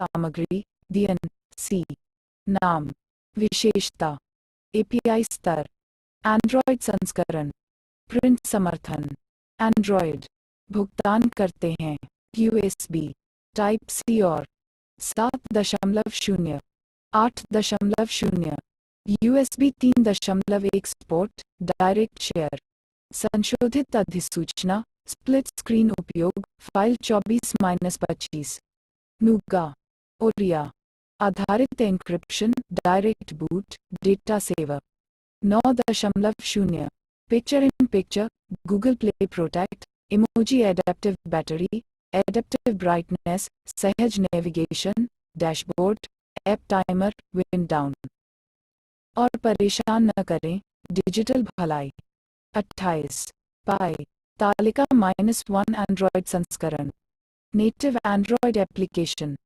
सामग्री DNC नाम विशेषता API स्तर एंड्रॉयड संस्करण प्रिंट समर्थन एंड्रॉयड भुगतान करते हैं USB टाइप C और 7.0 8.0 USB 3.1 एक्सपोर्ट डायरेक्ट शेयर संशोधित अधिसूचना स्प्लिट स्क्रीन उपयोग फाइल 24-25 नूगा ओरिया आधारित encryption direct boot data saver 9.0 picture in picture Google Play Protect emoji adaptive battery adaptive brightness सहज navigation dashboard app timer wind down और परेशान न करें digital भलाई 28 पाई तालिका -1 एंड्रॉयड संस्करण native Android application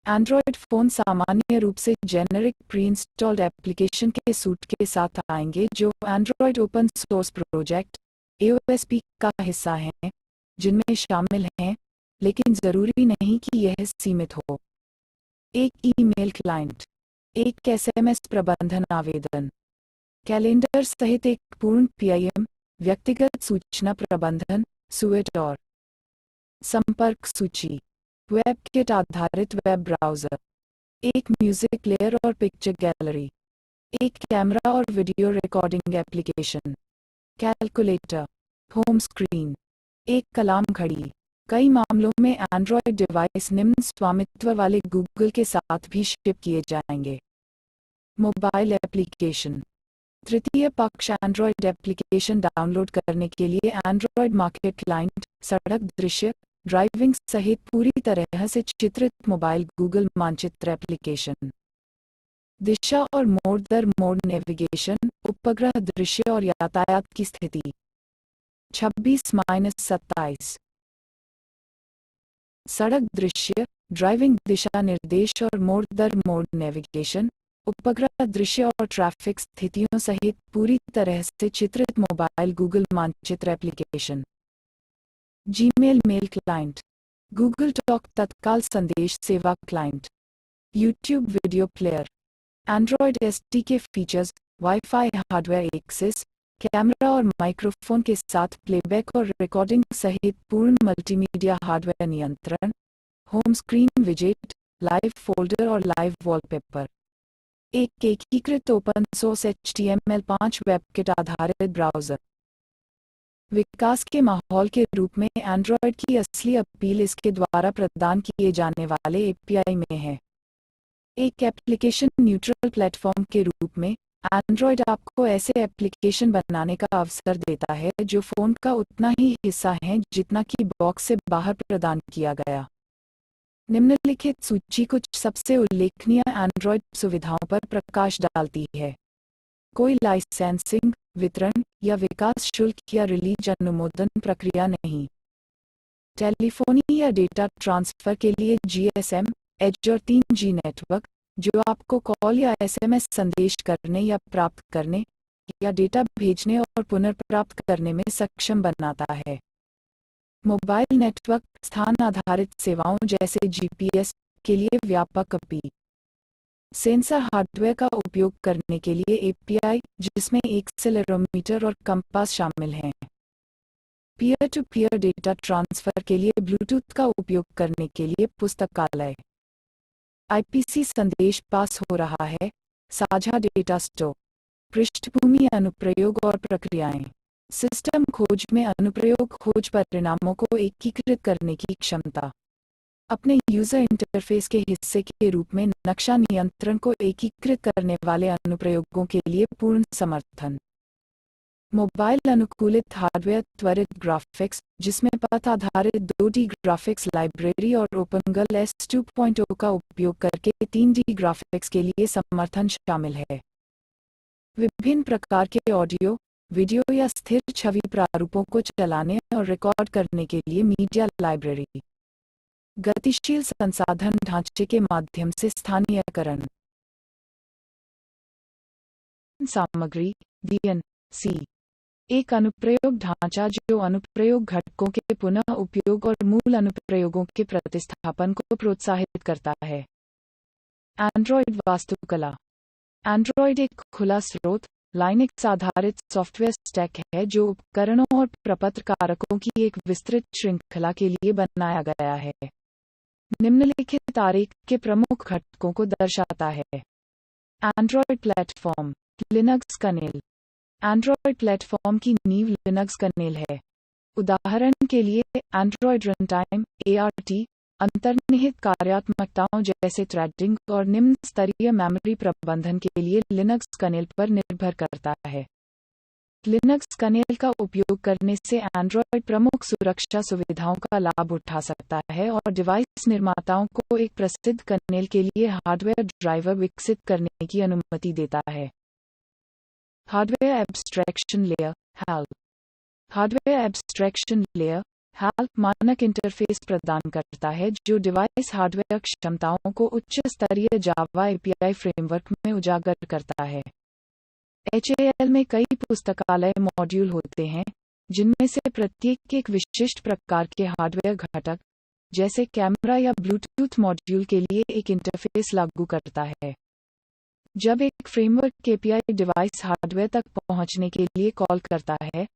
Android phone सामान्य रूप से जेनेरिक प्री इंस्टॉल्ड एप्लीकेशन के सूट के साथ आएंगे जो Android open source project AOSP का हिस्सा हैं, जिनमें शामिल हैं, लेकिन ज़रूरी नहीं कि यह सीमित हो। एक ईमेल क्लाइंट, एक SMS प्रबंधन आवेदन, कैलेंडर सहित एक पूर्ण PIM, व्यक्तिगत सूचना प्रबंधन सुइट और संपर्क सूची, वेबकिट आधारित वेब ब्राउज़र, एक म्यूज़िक प्लेयर और पिक्चर गैलरी, एक कैमरा और video recording application, calculator, home screen, एक कलाम घड़ी। कई मामलों में एंड्रॉयड डिवाइस निम्न स्वामित्व वाले गूगल के साथ भी शिप किए जाएंगे। मोबाइल एप्लीकेशन तृतीय पक्ष एंड्रॉयड एप्लीकेशन डाउनलोड करने के लिए एंड्रॉयड मार्केट क्लाइंट, सड़क दृश्य, ड्राइविंग सहित पूरी तरह से चित्रित मोबाइल गूगल मानचित्र एप्लीकेशन। दिशा और मोड दर मोड नेविगेशन, उपग्रह दृश्य और यातायात की स्थिति। 26-27 सड़क दृश्य, ड्राइविंग दिशा निर्देश और मोड दर मोड नेविगेशन, उपग्रह दृश्य और ट्रैफिक स्थितियों सहित पूरी तरह से चित्रित मोबाइल गूगल मानचित्र application. Gmail mail client, Google Talk तत्काल संदेश सेवा client, YouTube video player, Android SDK features, Wi-Fi hardware access, camera और माइक्रोफोन के साथ प्लेबैक और रिकॉर्डिंग सहित पूर्ण मल्टीमीडिया हार्डवेयर नियंत्रण, होम स्क्रीन विजेट, लाइव फोल्डर और लाइव वॉलपेपर। एक एकीकृत ओपन सोर्स HTML5 वेबकिट आधारित ब्राउज़र। विकास के माहौल के रूप में एंड्रॉयड की असली अपील इसके द्वारा प्रदान किए जाने वाले API में है। एक एप्लीकेशन न्यूट्रल प्लेटफॉर्म के रूप में एंड्रॉयड आपको ऐसे एप्लीकेशन बनाने का अवसर देता है जो फ़ोन का उतना ही हिस्सा हैं जितना कि बॉक्स से बाहर प्रदान किया गया। निम्नलिखित सूची कुछ सबसे उल्लेखनीय एंड्रॉयड सुविधाओं पर प्रकाश डालती है। कोई लाइसेंसिंग, वितरण या विकास शुल्क या रिलीज अनुमोदन प्रक्रिया नहीं। टेलीफोनी या डेटा ट्रांसफर के लिए GSM, एज और 3G नेटवर्क, जो आपको कॉल या SMS संदेश करने या प्राप्त करने या डेटा भेजने और पुनर्प्राप्त करने में सक्षम बनाता है। मोबाइल नेटवर्क स्थान आधारित सेवाओं जैसे GPS के लिए व्यापक अपील। सेंसर हार्डवेयर का उपयोग करने के लिए API, जिसमें एक्सेलेरोमीटर और कंपास शामिल हैं। Peer to peer data transfer के लिए ब्लूटूथ का उपयोग करने के लिए पुस्तकालय। IPC संदेश पास हो रहा है, साझा डेटा स्टोर, पृष्ठभूमि अनुप्रयोग और प्रक्रियाएं। सिस्टम खोज में अनुप्रयोग खोज परिणामों को एकीकृत करने की क्षमता। अपने यूजर इंटरफेस के हिस्से के रूप में नक्शा नियंत्रण को एकीकृत करने वाले अनुप्रयोगों के लिए पूर्ण समर्थन। मोबाइल अनुकूलित हार्डवेयर त्वरित ग्राफिक्स, जिसमें पथ आधारित 2D ग्राफिक्स लाइब्रेरी और ओपनगल S2.0 का उपयोग करके 3D ग्राफिक्स के लिए समर्थन शामिल है। विभिन्न प्रकार के ऑडियो, वीडियो या स्थिर छवि प्रारूपों को चलाने और रिकॉर्ड करने के लिए मीडिया लाइब्रेरी। गतिशील संसाधन ढांचे के माध्यम से स्थानीयकरण। सामग्री DNC एक अनुप्रयोग ढांचा जो अनुप्रयोग घटकों के पुनः उपयोग और मूल अनुप्रयोगों के प्रतिस्थापन को प्रोत्साहित करता है। एंड्रॉयड वास्तुकला। एंड्रॉयड एक खुला स्रोत, लाइनक्स आधारित सॉफ्टवेयर स्टैक है जो उपकरणों और प्रपत्रकारकों की एक विस्तृत श्रृंखला के लिए बनाया गया है। निम्नलिखित आरेख के प्रमुख घटकों को दर्शाता है। Android platform. Linux kernel. Android platform की नींव लिनक्स कर्नेल है। उदाहरण के लिए एंड्रॉयड रनटाइम (ART) अंतर्निहित कार्यात्मकताओं जैसे थ्रेडिंग और निम्न स्तरीय मेमोरी प्रबंधन के लिए लिनक्स कर्नेल पर निर्भर करता है। लिनक्स कर्नेल का उपयोग करने से एंड्रॉयड प्रमुख सुरक्षा सुविधाओं का लाभ उठा सकता है और डिवाइस निर्माताओं को एक प्रसिद्ध कर्नेल के लिए हार्डवेयर ड्राइवर विकसित करने की अनुमति देता है। Hardware abstraction layer (HAL). Hardware abstraction layer (HAL) मानक इंटरफेस प्रदान करता है जो डिवाइस हार्डवेयर क्षमताओं को उच्च स्तरीय जावा API फ्रेमवर्क में उजागर करता है। HAL में कई पुस्तकालय मॉड्यूल होते हैं, जिनमें से प्रत्येक एक विशिष्ट प्रकार के हार्डवेयर घटक, जैसे कैमरा या ब्लूटूथ मॉड्यूल के लिए एक इंटरफेस लागू करता है। जब एक फ्रेमवर्क API डिवाइस हार्डवेयर तक पहुंचने के लिए कॉल करता है,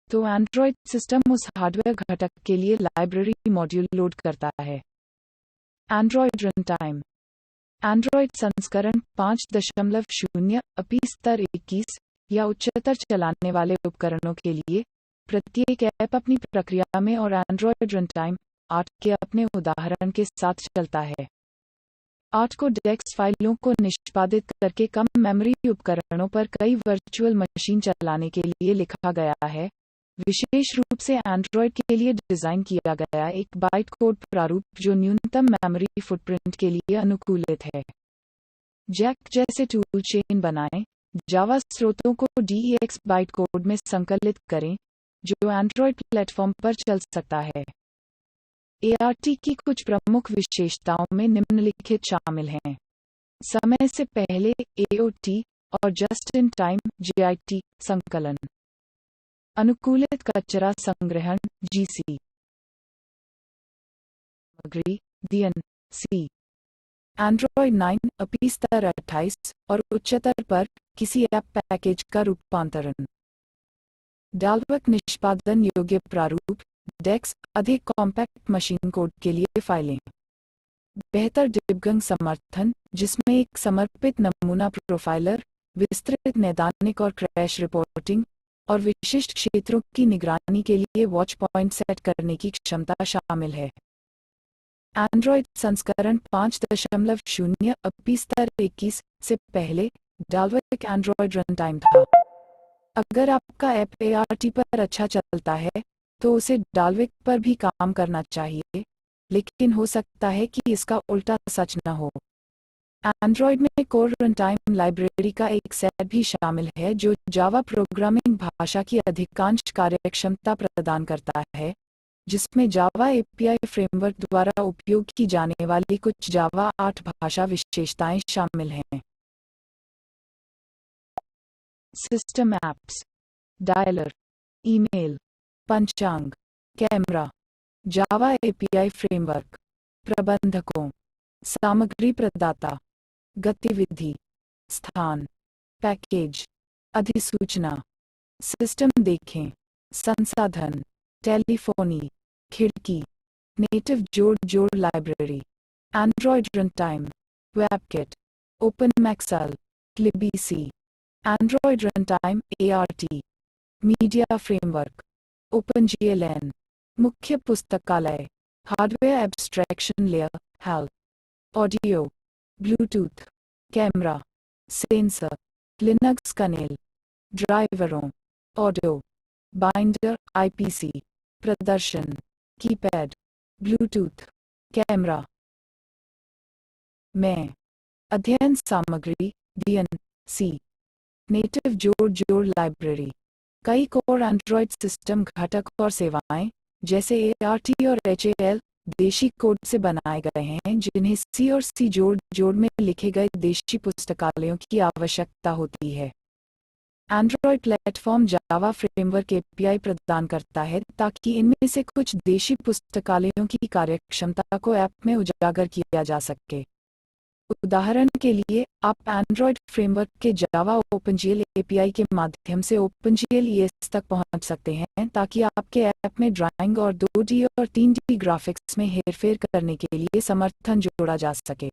तो एंड्रॉयड सिस्टम उस हार्डवेयर घटक के लिए लाइब्रेरी मॉड्यूल लोड करता है। Android runtime. एंड्रॉयड संस्करण 5.0 API स्तर 21 या उच्चतर चलाने वाले उपकरणों के लिए, प्रत्येक ऐप अपनी प्रक्रिया में और एंड्रॉयड रनटाइम 8 के अपने उदाहरण के साथ चलता है। 8 को डेक्स फाइलों को निष्पादित करके कम मेमोरी उपकरणों पर कई वर्चुअल मशीन चलाने के लिए लिखा गया है। विशेष रूप से एंड्रॉयड के लिए डिजाइन किया गया एक बाइट कोड प्रारूप जो न्यूनतम मेमोरी फुटप्रिंट के लिए अनुकूलित है। जैक जैसे टूल चेन बनाएं, जावा स्रोतों को DEX बाइट कोड में संकलित करें, जो एंड्रॉयड प्लेटफॉर्म पर चल सकता है। ART की कुछ प्रमुख विशेषताओं में निम्नलिखित शामिल हैं। समय से पहले AOT और जस्ट इन टाइम JIT संकलन। अनुकूलित कचरा संग्रहण GC। सामग्री DNC। एंड्रॉयड 9 API स्तर 28 और उच्चतर पर किसी ऐप पैकेज का रूपांतरण। डालवर्क निष्पादन योग्य प्रारूप DEX अधिक कॉम्पैक्ट मशीन कोड के लिए फाइलें। बेहतर डिबगंग समर्थन, जिसमें एक समर्पित नमूना प्रोफाइलर, विस्तृत नैदानिक और क्रैश रिपोर्टिंग और विशिष्ट क्षेत्रों की निगरानी के लिए वॉच पॉइंट सेट करने की क्षमता शामिल है। एंड्रॉयड संस्करण 5.0 API स्तर 21 से पहले डालवर्क एंड्रॉयड रनटाइम था। अगर आपका ऐप ART पर अच्छा चलता है, तो उसे डालविक पर भी काम करना चाहिए, लेकिन हो सकता है कि इसका उल्टा सच न हो। एंड्रॉयड में कोर रनटाइम लाइब्रेरी का एक सेट भी शामिल है जो जावा प्रोग्रामिंग भाषा की अधिकांश कार्यक्षमता प्रदान करता है, जिसमें जावा API फ्रेमवर्क द्वारा उपयोग की जाने वाली कुछ जावा 8 भाषा विशेषताएं शामिल हैं। System apps. डायलर, ईमेल, पंचांग, कैमरा। जावा API फ्रेमवर्क। प्रबंधकों। सामग्री प्रदाता। गतिविधि। स्थान। पैकेज। अधिसूचना। सिस्टम देखें। संसाधन। टेलीफोनी। खिड़की। नेटिव जोड़ library. Android runtime. WebKit. OpenMAX AL. Libc. Android runtime ART। Media framework. OpenGLN। मुख्य पुस्तकालय। Hardware abstraction layer HAL। Audio. Bluetooth. Camera. Sensor. Linux kernel. ड्राइवरों। ऑडियो। Binder IPC। प्रदर्शन। कीपैड। ब्लूटूथ। कैमरा। में अध्ययन सामग्री DNC। नेटिव जोड़ library. कई core Android system घटक और सेवाएं, जैसे ART और HAL, देशी कोड से बनाए गए हैं जिन्हें C और C जोड़ में लिखे गए देशी पुस्तकालयों की आवश्यकता होती है। Android platform Java framework API प्रदान करता है ताकि इनमें से कुछ देशी पुस्तकालयों की कार्यक्षमता को ऐप में उजागर किया जा सके। उदाहरण के लिए, आप एंड्रॉयड फ्रेमवर्क के जावा ओपनजीएल एपीआई के माध्यम से ओपनजीएल ईएस तक पहुंच सकते हैं ताकि आपके ऐप में ड्राइंग और 2D और 3D ग्राफिक्स में हेरफेर करने के लिए समर्थन जोड़ा जा सके।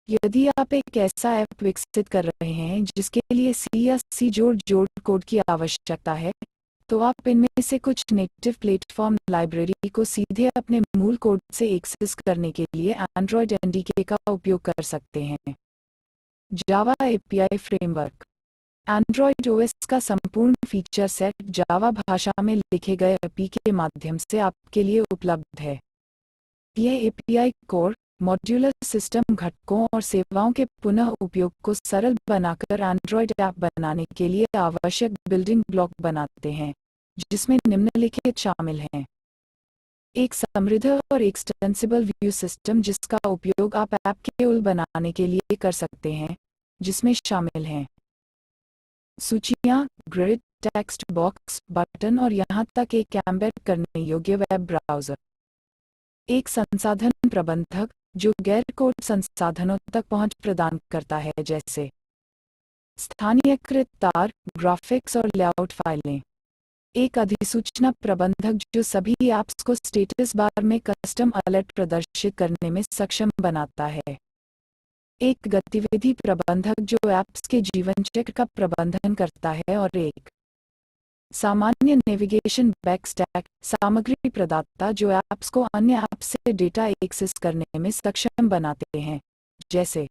यदि आप एक ऐसा ऐप विकसित कर रहे हैं जिसके लिए सी या सी जोड़ कोड की आवश्यकता है, तो आप इनमें से कुछ नेटिव प्लेटफॉर्म लाइब्रेरी को सीधे अपने मूल कोड से एक्सेस करने के लिए एंड्रॉयड एनडीके का उपयोग कर सकते हैं। Java API framework. Android OS का संपूर्ण फीचर सेट जावा भाषा में लिखे गए एपी के माध्यम से आपके लिए उपलब्ध है। यह एपीआई कोर, मॉड्यूलर सिस्टम घटकों और सेवाओं के पुनः उपयोग को सरल बनाकर एंड्रॉयड ऐप बनाने के लिए आवश्यक बिल्डिंग ब्लॉक बनाते हैं, जिसमें निम्नलिखित शामिल हैं। एक समृद्ध और एक्सटेंसिबल व्यू सिस्टम जिसका उपयोग आप ऐप के उल बनाने के लिए कर सकते हैं, जिसमें शामिल हैं सूचियाँ, ग्रिड, टेक्स्ट बॉक्स, बटन और यहाँ तक एक एम्बेड करने योग्य वेब ब्राउज़र। एक संसाधन प्रबंधक जो गैर कोड संसाधनों तक पहुँच प्रदान करता है, जैसे स्थानीयकृत तार, ग्राफिक्स और लेआउट फाइलें। एक अधिसूचना प्रबंधक जो सभी ऐप्स को स्टेटस बार में कस्टम अलर्ट प्रदर्शित करने में सक्षम बनाता है। एक गतिविधि प्रबंधक जो ऐप्स के जीवन चक्र का प्रबंधन करता है और एक सामान्य नेविगेशन बैकस्टैक सामग्री प्रदाता जो ऐप्स को अन्य ऐप्स से डेटा एक्सेस करने में सक्षम बनाते हैं, जैसे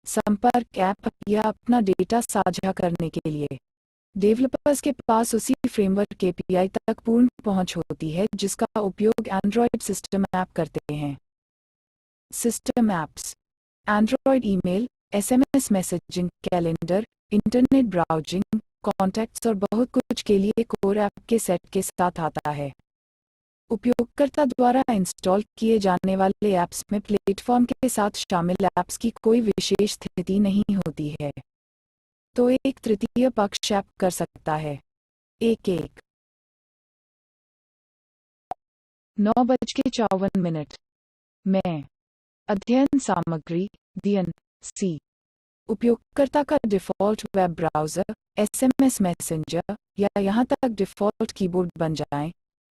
संपर्क ऐप या अपना डेटा साझा करने के लिए। डेवलपर्स के पास उसी फ्रेमवर्क एपीआई तक पूर्ण पहुंच होती है जिसका उपयोग एंड्रॉयड सिस्टम ऐप करते हैं। System apps. Android email, SMS messaging, calendar, internet browsing, contacts और बहुत कुछ के लिए कोर ऐप के सेट के साथ आता है। उपयोगकर्ता द्वारा इंस्टॉल किए जाने वाले ऐप्स में प्लेटफॉर्म के साथ शामिल ऐप्स की कोई विशेष स्थिति नहीं होती है, तो एक तृतीय पक्ष ऐप कर सकता है। 9:54 में अध्ययन सामग्री DN C। उपयोगकर्ता का default web browser, SMS messenger या यहाँ तक डिफ़ॉल्ट कीबोर्ड बन जाएं।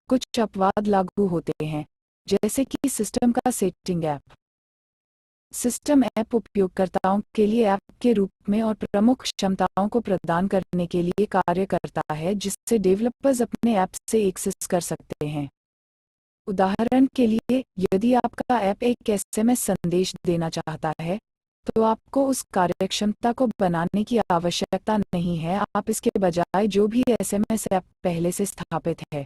कुछ अपवाद लागू होते हैं, जैसे कि सिस्टम का सेटिंग ऐप। सिस्टम ऐप उपयोगकर्ताओं के लिए ऐप के रूप में और प्रमुख क्षमताओं को प्रदान करने के लिए कार्य करता है जिससे डेवलपर्स अपने ऐप से एक्सेस कर सकते हैं। उदाहरण के लिए, यदि आपका ऐप एक एसएमएस संदेश देना चाहता है, तो आपको उस कार्यक्षमता को बनाने की आवश्यकता नहीं है। आप इसके बजाय जो भी एसएमएस ऐप पहले से स्थापित है,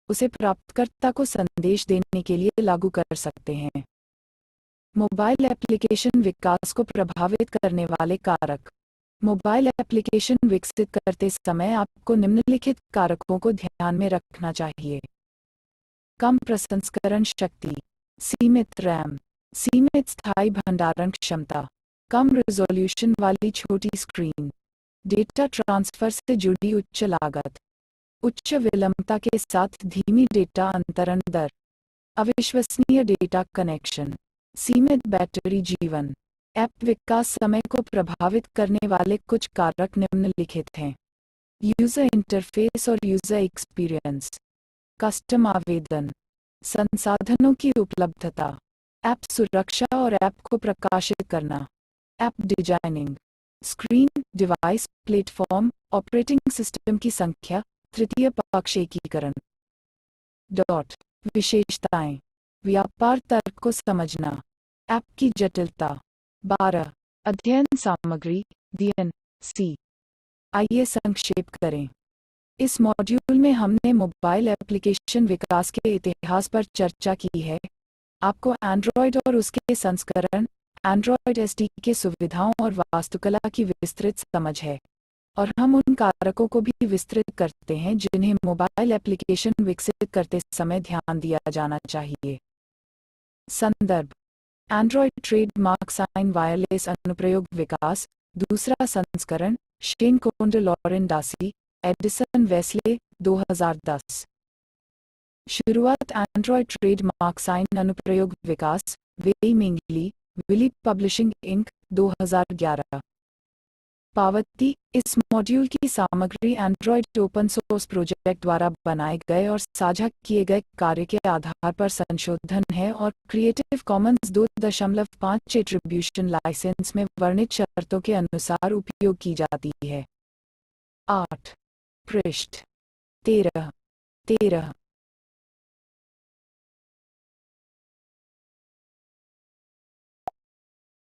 उसे प्राप्तकर्ता को संदेश देने के लिए लागू कर सकते हैं। मोबाइल एप्लीकेशन विकास को प्रभावित करने वाले कारक। मोबाइल एप्लीकेशन विकसित करते समय आपको निम्नलिखित कारकों को ध्यान में रखना चाहिए। कम प्रसंस्करण शक्ति, सीमित रैम, सीमित स्थायी भंडारण क्षमता, कम रिजोल्यूशन वाली छोटी स्क्रीन, डेटा ट्रांसफर से जुड़ी उच्च लागत, उच्च विलंबता के साथ धीमी डेटा अंतरण दर, अविश्वसनीय डेटा कनेक्शन, सीमित बैटरी जीवन। ऐप विकास समय को प्रभावित करने वाले कुछ कारक निम्नलिखित हैं। यूजर इंटरफेस और यूजर एक्सपीरियंस, कस्टम आवेदन, संसाधनों की उपलब्धता, ऐप सुरक्षा और ऐप को प्रकाशित करना, app designing, screen, device, platform, operating system की संख्या, तृतीय पक्ष एकीकरण। विशेषताएं, व्यापार तर्क को समझना, ऐप की जटिलता। 12. अध्ययन सामग्री DN C। आइए संक्षेप करें। इस मॉड्यूल में हमने मोबाइल एप्लीकेशन विकास के इतिहास पर चर्चा की है। आपको एंड्रॉयड और उसके संस्करण, एंड्रॉयड एसडी के सुविधाओं और वास्तुकला की विस्तृत समझ है, और हम उन कारकों को भी विस्तृत करते हैं जिन्हें मोबाइल एप्लीकेशन विकसित करते समय ध्यान दिया जाना चाहिए। संदर्भ: एंड्रॉयड ट्रेडमार्क साइन वायरलेस अनुप्रयोग विकास, दूसरा संस्करण, Shane Kondar, Lauren डासी, Edison Wesley, 2010। शुरुआत: एंड्रॉयड ट्रेडमार्क साइन अनुप्रयोग विकास, वेई मिंगली, विली पब्लिशिंग इंक 2011। पावती। इस मॉड्यूल की सामग्री एंड्रॉयड ओपन सोर्स प्रोजेक्ट द्वारा बनाए गए और साझा किए गए कार्य के आधार पर संशोधन है और क्रिएटिव कॉमन्स 2.5 एट्रीब्यूशन लाइसेंस में वर्णित शर्तों के अनुसार उपयोग की जाती है। 8 पृष्ठ 13